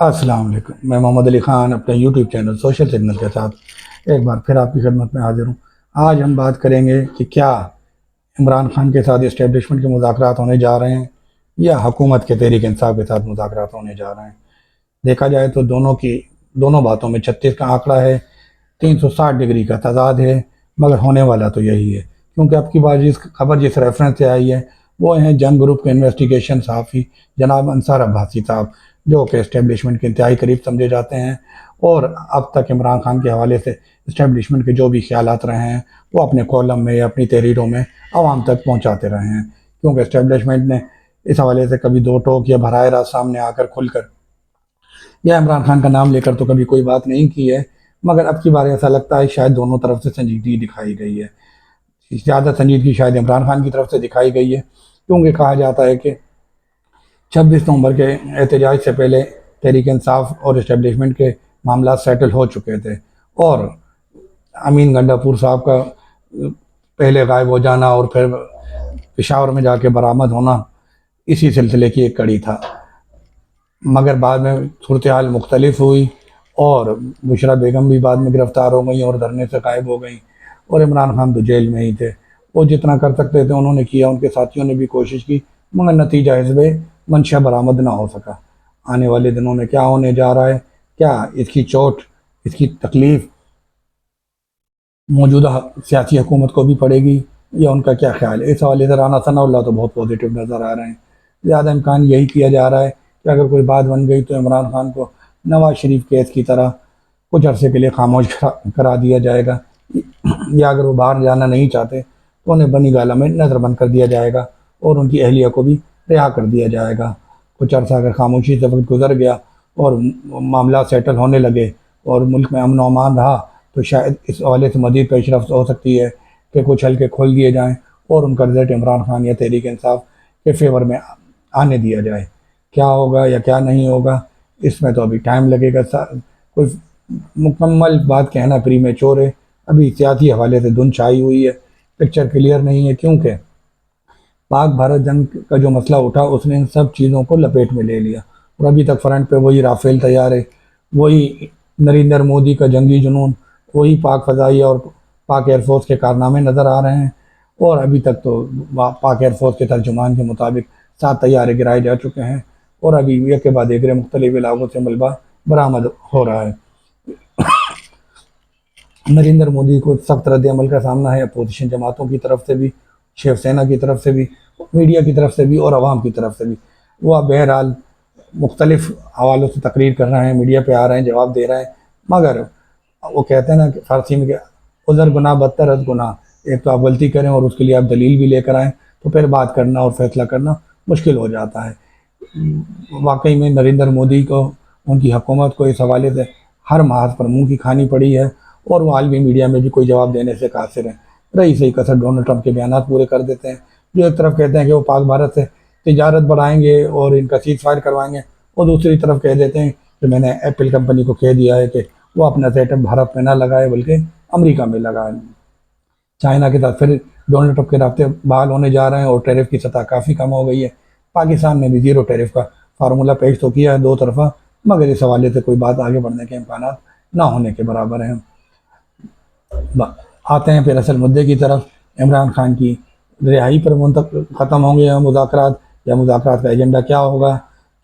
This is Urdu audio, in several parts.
السلام علیکم، میں محمد علی خان اپنے یوٹیوب چینل سوشل سگنل کے ساتھ ایک بار پھر آپ کی خدمت میں حاضر ہوں۔ آج ہم بات کریں گے کہ کیا عمران خان کے ساتھ اسٹیبلشمنٹ کے مذاکرات ہونے جا رہے ہیں یا حکومت کے تحریک انصاف کے ساتھ مذاکرات ہونے جا رہے ہیں۔ دیکھا جائے تو دونوں باتوں میں 36 کا آنکڑا ہے، 360 ڈگری کا تضاد ہے، مگر ہونے والا تو یہی ہے، کیونکہ اب کی بار خبر جس ریفرنس سے آئی ہے وہ ہیں جنگ گروپ کے انویسٹیگیشن صحافی جناب انصار عباسی صاحب، جو کہ اسٹیبلشمنٹ کے انتہائی قریب سمجھے جاتے ہیں، اور اب تک عمران خان کے حوالے سے اسٹیبلشمنٹ کے جو بھی خیالات رہے ہیں وہ اپنے کالم میں یا اپنی تحریروں میں عوام تک پہنچاتے رہے ہیں، کیونکہ اسٹیبلشمنٹ نے اس حوالے سے کبھی دو ٹوک یا براہ راست سامنے آ کر کھل کر یا عمران خان کا نام لے کر تو کبھی کوئی بات نہیں کی ہے، مگر اب کی بار ایسا لگتا ہے شاید دونوں طرف سے سنجیدگی دکھائی گئی ہے۔ زیادہ سنجیدگی شاید عمران خان کی طرف سے دکھائی گئی ہے، کیونکہ کہا جاتا ہے کہ 26 نومبر کے احتجاج سے پہلے تحریک انصاف اور اسٹیبلشمنٹ کے معاملات سیٹل ہو چکے تھے، اور امین گنڈا پور صاحب کا پہلے غائب ہو جانا اور پھر پشاور میں جا کے برآمد ہونا اسی سلسلے کی ایک کڑی تھا، مگر بعد میں صورتحال مختلف ہوئی اور بشرا بیگم بھی بعد میں گرفتار ہو گئیں اور دھرنے سے غائب ہو گئیں، اور عمران خان تو جیل میں ہی تھے۔ وہ جتنا کر سکتے تھے انہوں نے کیا، ان کے ساتھیوں نے بھی کوشش کی، مگر نتیجہ حزب منشا برآمد نہ ہو سکا۔ آنے والے دنوں میں کیا ہونے جا رہا ہے، کیا اس کی چوٹ، اس کی تکلیف موجودہ سیاسی حکومت کو بھی پڑے گی، یا ان کا کیا خیال ہے؟ اس حوالے سے رانا ثناء اللہ تو بہت پازیٹیو نظر آ رہے ہیں۔ زیادہ امکان یہی کیا جا رہا ہے کہ اگر کوئی بات بن گئی تو عمران خان کو نواز شریف کیس کی طرح کچھ عرصے کے لیے خاموش کرا دیا جائے گا، یا اگر وہ باہر جانا نہیں چاہتے تو انہیں بنی گالہ میں نظر بند کر دیا جائے گا اور ان کی اہلیہ کو بھی رہا کر دیا جائے گا۔ کچھ عرصہ اگر خاموشی سے وقت گزر گیا اور معاملات سیٹل ہونے لگے اور ملک میں امن و امان رہا تو شاید اس حوالے سے مزید پیش رفت ہو سکتی ہے کہ کچھ حلقے کھول دیے جائیں اور ان کا رزلٹ عمران خان یا تحریک انصاف کے فیور میں آنے دیا جائے۔ کیا ہوگا یا کیا نہیں ہوگا اس میں تو ابھی ٹائم لگے گا، کوئی مکمل بات کہنا پریمیچور ہے۔ ابھی سیاسی حوالے سے دھن چھائی ہوئی ہے، پکچر کلیئر نہیں ہے، کیونکہ پاک بھارت جنگ کا جو مسئلہ اٹھا اس نے ان سب چیزوں کو لپیٹ میں لے لیا، اور ابھی تک فرنٹ پہ وہی رافیل طیارے، وہی نریندر مودی کا جنگی جنون، وہی پاک فضائیہ اور پاک ایئر فورس کے کارنامے نظر آ رہے ہیں، اور ابھی تک تو پاک ایئر فورس کے ترجمان کے مطابق 7 طیارے گرائے جا چکے ہیں، اور ابھی ایک کے بعد ایک مختلف علاقوں سے ملبہ برآمد ہو رہا ہے۔ نریندر مودی کو سخت رد عمل کا سامنا ہے اپوزیشن جماعتوں کی طرف سے بھی، شیو سینا کی طرف سے بھی، میڈیا کی طرف سے بھی اور عوام کی طرف سے بھی۔ وہ اب بہرحال مختلف حوالوں سے تقریر کر رہے ہیں، میڈیا پہ آ رہے ہیں، جواب دے رہے ہیں، مگر وہ کہتے ہیں نا کہ فارسی میں کہ عذر گناہ بدتر از گناہ، ایک تو آپ غلطی کریں اور اس کے لیے آپ دلیل بھی لے کر آئیں تو پھر بات کرنا اور فیصلہ کرنا مشکل ہو جاتا ہے۔ واقعی میں نریندر مودی کو، ان کی حکومت کو اس حوالے سے ہر محاذ پر منہ کی کھانی پڑی ہے، اور وہ عالمی میڈیا میں بھی کوئی جواب دینے سے قاصر ہیں۔ رہی صحیح کثر ڈونلڈ ٹرمپ کے بیانات پورے کر دیتے ہیں، جو ایک طرف کہتے ہیں کہ وہ پاک بھارت سے تجارت بڑھائیں گے اور ان کا سیز فائر کروائیں گے، اور دوسری طرف کہہ دیتے ہیں کہ میں نے ایپل کمپنی کو کہہ دیا ہے کہ وہ اپنا سیٹ اپ بھارت میں نہ لگائے بلکہ امریکہ میں لگائے۔ چائنا کے ساتھ پھر ڈونلڈ ٹرمپ کے رابطے بحال ہونے جا رہے ہیں اور ٹیرف کی سطح کافی کم ہو گئی ہے۔ پاکستان نے بھی زیرو ٹیرف کا فارمولہ پیش تو کیا ہے دو طرفہ، مگر اس حوالے سے کوئی بات آگے بڑھنے کے امکانات نہ ہونے کے برابر ہیں۔ آتے ہیں پھر اصل مدعے کی طرف، عمران خان کی رہائی پر ختم ہوں گے یا مذاکرات کا ایجنڈا کیا ہوگا،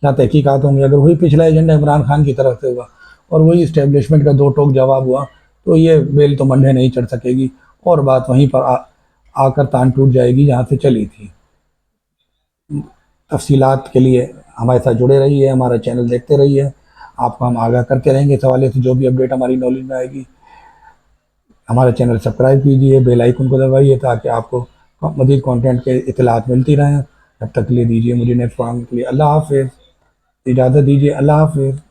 کیا تحقیقات ہوں گے؟ اگر وہی پچھلا ایجنڈا عمران خان کی طرف سے ہوا اور وہی اسٹیبلشمنٹ کا دو ٹوک جواب ہوا تو یہ بیل تو منڈے نہیں چڑھ سکے گی، اور بات وہیں پر آ کر تان ٹوٹ جائے گی جہاں سے چلی تھی۔ تفصیلات کے لیے ہمارے ساتھ جڑے رہیے، ہمارا چینل دیکھتے رہیے، آپ کو ہم آگاہ کرتے رہیں گے اس حوالے سے جو بھی اپڈیٹ ہماری نالج میں آئے گی۔ ہمارا چینل سبسکرائب کیجئے، بیل آئیکن کو دبائیے تاکہ آپ کو مزید کانٹینٹ کے اطلاعات ملتی رہیں۔ جب تک کے لیے دیجیے مجھے نیکسٹ پروگرام کے لیے اللہ حافظ، اجازت دیجیے، اللہ حافظ۔